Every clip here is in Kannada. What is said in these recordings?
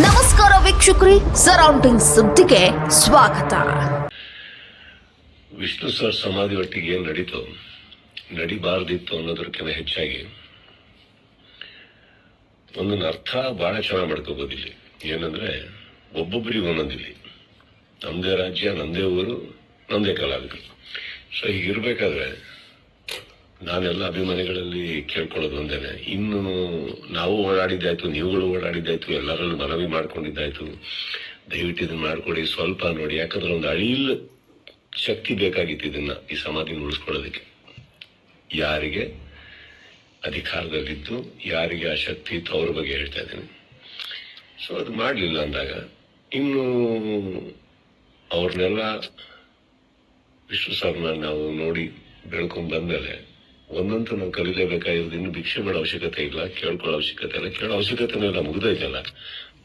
ನಮಸ್ಕಾರ ವೀಕ್ಷಕರೇ, ಸರೌಂಡಿಂಗ್ ಸುದ್ದಿಗೆ ಸ್ವಾಗತ. ವಿಷ್ಣು ಸರ್ ಸಮಾಧಿ ಒಟ್ಟಿಗೆ ಏನ್ ನಡೀತು ನಡಿಬಾರ್ದಿತ್ತು ಅನ್ನೋದಕ್ಕಿಂತ ಹೆಚ್ಚಾಗಿ ಒಂದೊಂದು ಅರ್ಥ ಬಹಳ ಚೆನ್ನಾಗಿ ಮಾಡ್ಕೋಬೋದಿಲ್ಲ. ಏನಂದ್ರೆ ಒಬ್ಬೊಬ್ಬರಿಗೆ ಒಂದೊಂದಿಲ್ಲ. ನಮ್ದೇ ರಾಜ್ಯ, ನಮ್ದೇ ಊರು, ನಮ್ದೇ ಕಲಾವಿದರು. ಸೊ ಹೀಗಿರ್ಬೇಕಾದ್ರೆ ನಾನೆಲ್ಲ ಅಭಿಮಾನಿಗಳಲ್ಲಿ ಕೇಳ್ಕೊಳ್ಳೋದು ಒಂದೇನೆ, ಇನ್ನು ನಾವು ಓಡಾಡಿದ್ದಾಯ್ತು, ನೀವುಗಳು ಓಡಾಡಿದ್ದಾಯ್ತು, ಎಲ್ಲರಲ್ಲೂ ಮನವಿ ಮಾಡ್ಕೊಂಡಿದ್ದಾಯ್ತು, ದಯವಿಟ್ಟು ಇದನ್ನ ಮಾಡ್ಕೊಡಿ, ಸ್ವಲ್ಪ ನೋಡಿ. ಯಾಕಂದ್ರೆ ಒಂದು ಅಳಿಲ್ ಶಕ್ತಿ ಬೇಕಾಗಿತ್ತು ಇದನ್ನ, ಈ ಸಮಾಧಿನ ಉಳಿಸ್ಕೊಳ್ಳೋದಕ್ಕೆ. ಯಾರಿಗೆ ಅಧಿಕಾರದಲ್ಲಿದ್ದು ಯಾರಿಗೆ ಆ ಶಕ್ತಿ ಇತ್ತು ಅವ್ರ ಬಗ್ಗೆ ಹೇಳ್ತಾ ಇದ್ದೀನಿ. ಸೊ ಅದು ಮಾಡಲಿಲ್ಲ ಅಂದಾಗ ಇನ್ನು ಅವ್ರನ್ನೆಲ್ಲ ವಿಷ್ಣು ಸರ್ನ ನಾವು ನೋಡಿ ಬೆಳ್ಕೊಂಡ್ ಬಂದ್ಮೇಲೆ ಒಂದಂತೂ ನಾವು ಕಲಿಲೇಬೇಕಾಗಿರೋದು, ಇನ್ನು ಭಿಕ್ಷೆ ಮಾಡೋ ಅವಶ್ಯಕತೆ ಇಲ್ಲ, ಕೇಳ್ಕೊಳ್ಳೋ ಅವಶ್ಯಕತೆ ಇಲ್ಲ, ಕೇಳೋ ಅವಶ್ಯಕತೆನೂ ಇಲ್ಲ, ಮುಗ್ದೈತಲ್ಲ,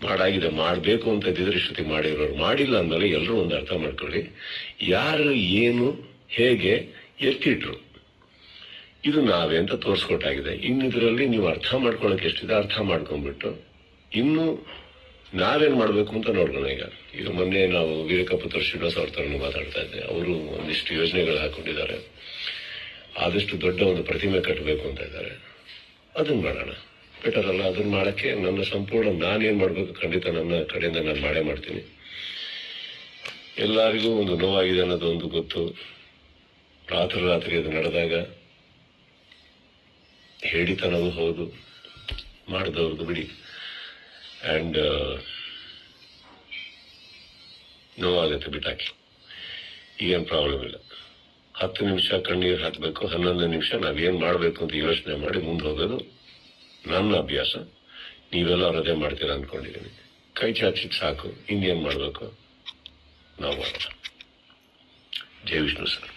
ಮಾಡಾಗಿದೆ. ಮಾಡಬೇಕು ಅಂತ ಇದ್ದಿದ್ರೆ ಇಷ್ಟೊತ್ತಿಗೆ ಮಾಡಿರೋರು. ಮಾಡಿಲ್ಲ ಅಂದ್ಮೇಲೆ ಎಲ್ಲರೂ ಒಂದು ಅರ್ಥ ಮಾಡ್ಕೊಳ್ಳಿ, ಯಾರು ಏನು ಹೇಗೆ ಎತ್ತಿಟ್ರು ಇದು ನಾವೇ ಅಂತ ತೋರಿಸ್ಕೊಟ್ಟಾಗಿದೆ. ಇನ್ನಿದ್ರಲ್ಲಿ ನೀವು ಅರ್ಥ ಮಾಡ್ಕೊಳಕ್ ಎಷ್ಟಿದೆ ಅರ್ಥ ಮಾಡ್ಕೊಂಡ್ಬಿಟ್ಟು ಇನ್ನು ನಾವೇನ್ ಮಾಡ್ಬೇಕು ಅಂತ ನೋಡ್ಕೋಣ. ಈಗ ಮೊನ್ನೆ ನಾವು ವೀರಕಪುತ್ರ ಶ್ರೀನಿವಾಸ ಅವ್ರ ತರ ಮಾತಾಡ್ತಾ ಇದ್ದೆ. ಅವರು ಒಂದಿಷ್ಟು ಯೋಜನೆಗಳು ಹಾಕೊಂಡಿದ್ದಾರೆ, ಆದಷ್ಟು ದೊಡ್ಡ ಒಂದು ಪ್ರತಿಮೆ ಕಟ್ಟಬೇಕು ಅಂತ ಇದ್ದಾರೆ. ಅದನ್ನ ಮಾಡೋಣ, ಬೆಟರ್ ಅಲ್ಲ? ಅದನ್ನ ಮಾಡಕ್ಕೆ ನನ್ನ ಸಂಪೂರ್ಣ ನಾನೇನ್ ಮಾಡ್ಬೇಕು ಖಂಡಿತ ನನ್ನ ಕಡೆಯಿಂದ ನಾನು ಮಾಡೇ ಮಾಡ್ತೀನಿ. ಎಲ್ಲರಿಗೂ ಒಂದು ನೋವಾಗಿದೆ ಅನ್ನೋದು ಒಂದು ಗೊತ್ತು. ರಾತ್ರಿ ಅದು ನಡೆದಾಗ ಹೇಳಿತನವೂ ಹೌದು, ಮಾಡಿದವ್ರದ್ದು ಬಿಡಿ. ಅಂಡ್ ನೋವಾಗತ್ತೆ, ಬಿಟ್ಟಾಕಿ, ಈಗೇನು ಪ್ರಾಬ್ಲಮ್ ಇಲ್ಲ. 10 ನಿಮಿಷ ಕಣ್ಣೀರು ಹಾಕಬೇಕು, 11 ನಿಮಿಷ ನಾವೇನ್ ಮಾಡ್ಬೇಕು ಅಂತ ಯೋಚನೆ ಮಾಡಿ ಮುಂದೆ ಹೋಗೋದು ನನ್ನ ಅಭ್ಯಾಸ. ನೀವೆಲ್ಲ ಅದೇ ಮಾಡ್ತೀರಾ ಅನ್ಕೊಂಡಿದ್ದೀನಿ. ಕೈ ಚಾಚಿದ್ ಸಾಕು, ಇನ್ನೇನ್ ಮಾಡ್ಬೇಕು ನಾವು ಮಾಡೋಣ. ಜೈ ವಿಷ್ಣು ಸರ್.